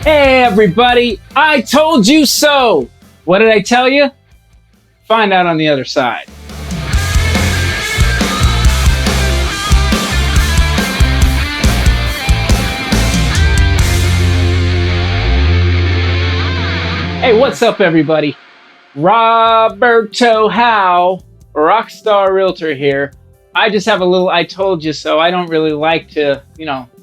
Hey everybody, I told you so! What did I tell you? Find out on the other side. Hey, what's up everybody? Roberto Hau, Rockstar Realtor here. I just have a little I told you so. I don't really like to,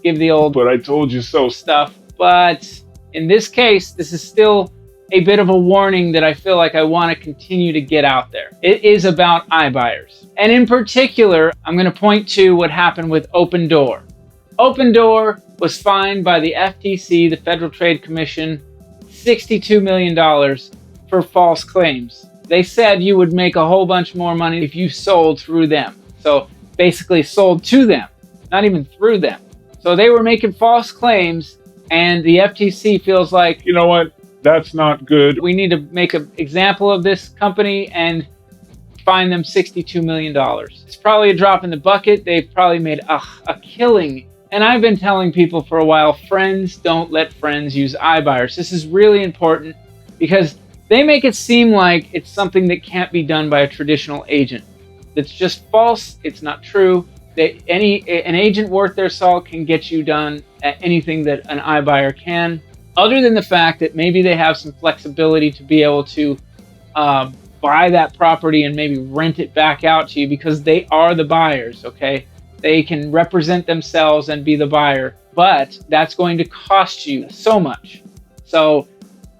give the old but I told you so stuff. But in this case, this is still a bit of a warning that I feel like I want to continue to get out there. It is about iBuyers. And in particular, I'm going to point to what happened with Open Door. Open Door was fined by the FTC, the Federal Trade Commission, $62 million for false claims. They said you would make a whole bunch more money if you sold through them. So basically sold to them, not even through them. So they were making false claims, and the FTC feels like, you know what, that's not good. We need to make an example of this company and fine them $62 million. It's probably a drop in the bucket. They've probably made a killing. And I've been telling people for a while, friends don't let friends use iBuyers. This is really important because they make it seem like it's something that can't be done by a traditional agent. That's just false. It's not true. An agent worth their salt can get you done at anything that an iBuyer can, other than the fact that maybe they have some flexibility to be able to buy that property and maybe rent it back out to you because they are the buyers, okay? They can represent themselves and be the buyer, but that's going to cost you so much. So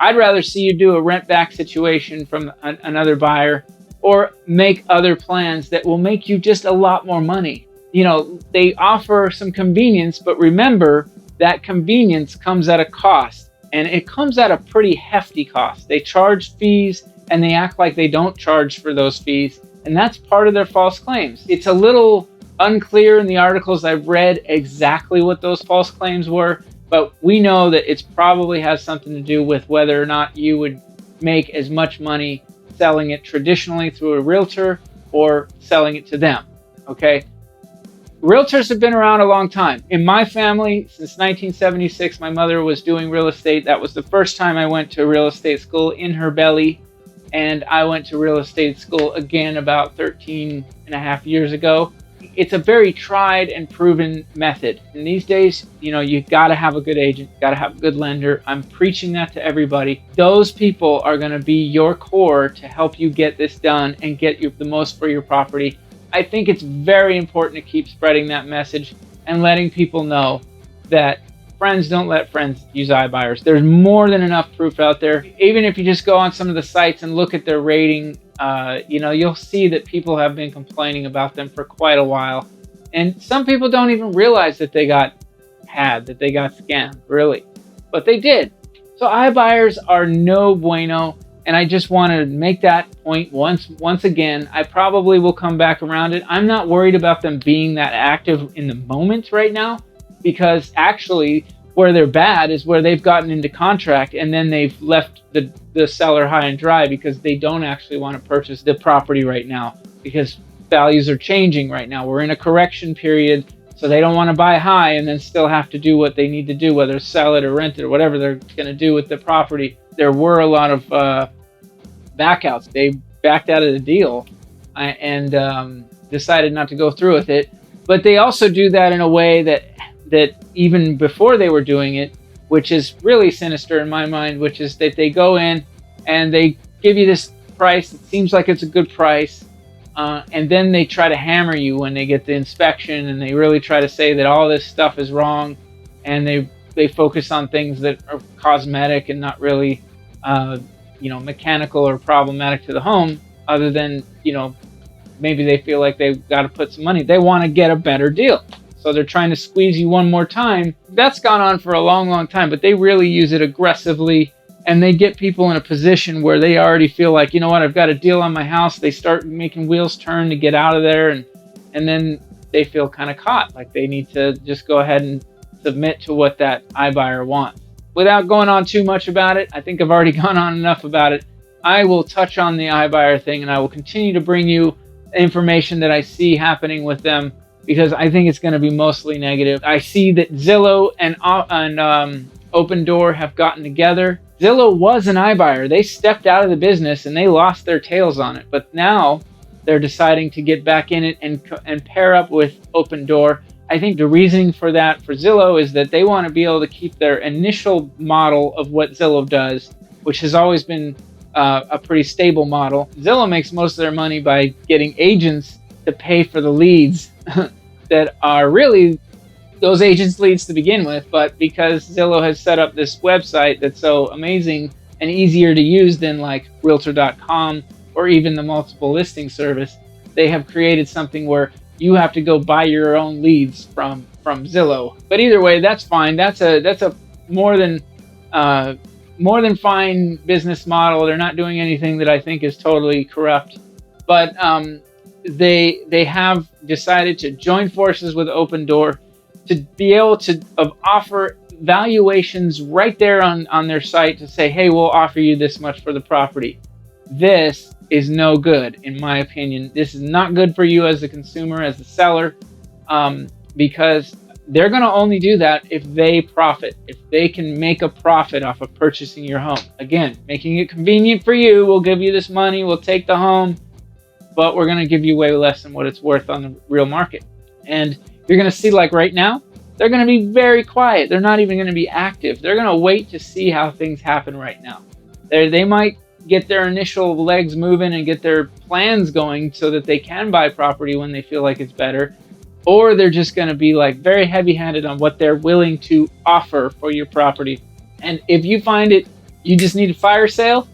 I'd rather see you do a rent back situation from another buyer or make other plans that will make you just a lot more money. They offer some convenience, but remember that convenience comes at a cost, and it comes at a pretty hefty cost. They charge fees and they act like they don't charge for those fees, and that's part of their false claims. It's a little unclear in the articles I've read exactly what those false claims were, but we know that it probably has something to do with whether or not you would make as much money selling it traditionally through a realtor or selling it to them, okay? Realtors have been around a long time. In my family, since 1976, my mother was doing real estate. That was the first time I went to real estate school in her belly. And I went to real estate school again about 13 and a half years ago. It's a very tried and proven method. And these days, you gotta have a good agent, gotta have a good lender. I'm preaching that to everybody. Those people are gonna be your core to help you get this done and get you the most for your property. I think it's very important to keep spreading that message and letting people know that friends don't let friends use iBuyers. There's more than enough proof out there. Even if you just go on some of the sites and look at their rating, you'll see that people have been complaining about them for quite a while. And some people don't even realize that they got scammed, really. But they did. So iBuyers are no bueno. And I just want to make that point once again. I probably will come back around it. I'm not worried about them being that active in the moment right now, because actually where they're bad is where they've gotten into contract and then they've left the seller high and dry because they don't actually want to purchase the property right now because values are changing right now. We're in a correction period, so they don't want to buy high and then still have to do what they need to do, whether sell it or rent it or whatever they're going to do with the property. There were a lot of backouts. They backed out of the deal and decided not to go through with it. But they also do that in a way that even before they were doing it, which is really sinister in my mind, which is that they go in and they give you this price. It seems like it's a good price. And then they try to hammer you when they get the inspection, and they really try to say that all this stuff is wrong, and they focus on things that are cosmetic and not really mechanical or problematic to the home, other than maybe they feel like they've got to put some money. They want to get a better deal, so they're trying to squeeze you one more time. That's gone on for a long time, but they really use it aggressively, and they get people in a position where they already feel like, I've got a deal on my house. They start making wheels turn to get out of there, and then they feel kind of caught, like they need to just go ahead and submit to what that iBuyer wants. Without going on too much about it, I think I've already gone on enough about it. I will touch on the iBuyer thing, and I will continue to bring you information that I see happening with them, because I think it's going to be mostly negative. I see that Zillow and Opendoor have gotten together. Zillow was an iBuyer. They stepped out of the business and they lost their tails on it. But now they're deciding to get back in it and pair up with Opendoor. I think the reasoning for that for Zillow is that they want to be able to keep their initial model of what Zillow does, which has always been a pretty stable model. Zillow makes most of their money by getting agents to pay for the leads that are really those agents' leads to begin with, but because Zillow has set up this website that's so amazing and easier to use than like Realtor.com or even the multiple listing service, they have created something where you have to go buy your own leads from Zillow. But either way, that's fine. That's a more than fine business model. They're not doing anything that I think is totally corrupt, but they have decided to join forces with Opendoor to be able to offer valuations right there on their site to say, hey, we'll offer you this much for the property. This is no good, in my opinion. This is not good for you as a consumer, as a seller, because they're going to only do that if they profit, if they can make a profit off of purchasing your home. Again, making it convenient for you. We'll give you this money. We'll take the home, but we're going to give you way less than what it's worth on the real market. And you're going to see, like right now, they're going to be very quiet. They're not even going to be active. They're going to wait to see how things happen right now. They might get their initial legs moving and get their plans going so that they can buy property when they feel like it's better. Or they're just going to be like very heavy-handed on what they're willing to offer for your property. And if you find it, you just need a fire sale,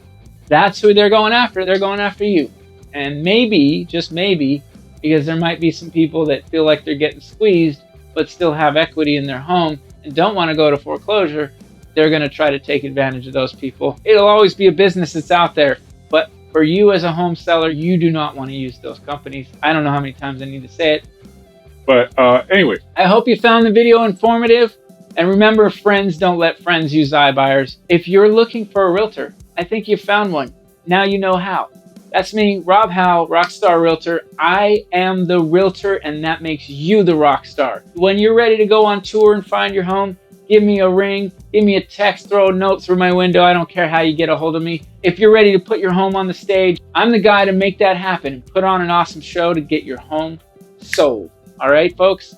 that's who they're going after. They're going after you. And maybe, just maybe, because there might be some people that feel like they're getting squeezed but still have equity in their home and don't want to go to foreclosure, they're going to try to take advantage of those people. It'll always be a business that's out there, but for you as a home seller, you do not want to use those companies. I don't know how many times I need to say it. But anyway, I hope you found the video informative. And remember, friends don't let friends use iBuyers. If you're looking for a realtor, I think you found one. Now you know how. That's me, Rob Hau, Rockstar Realtor. I am the realtor, and that makes you the rock star. When you're ready to go on tour and find your home, give me a ring, give me a text, throw a note through my window. I don't care how you get a hold of me. If you're ready to put your home on the stage, I'm the guy to make that happen and put on an awesome show to get your home sold. All right, folks?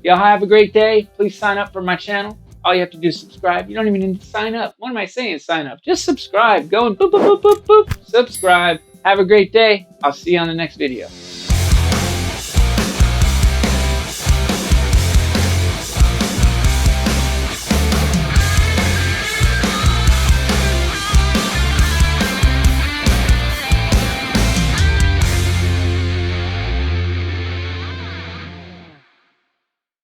Y'all have a great day. Please sign up for my channel. All you have to do is subscribe. You don't even need to sign up. What am I saying, sign up? Just subscribe. Go and boop, boop, boop, boop, boop. Subscribe. Have a great day. I'll see you on the next video.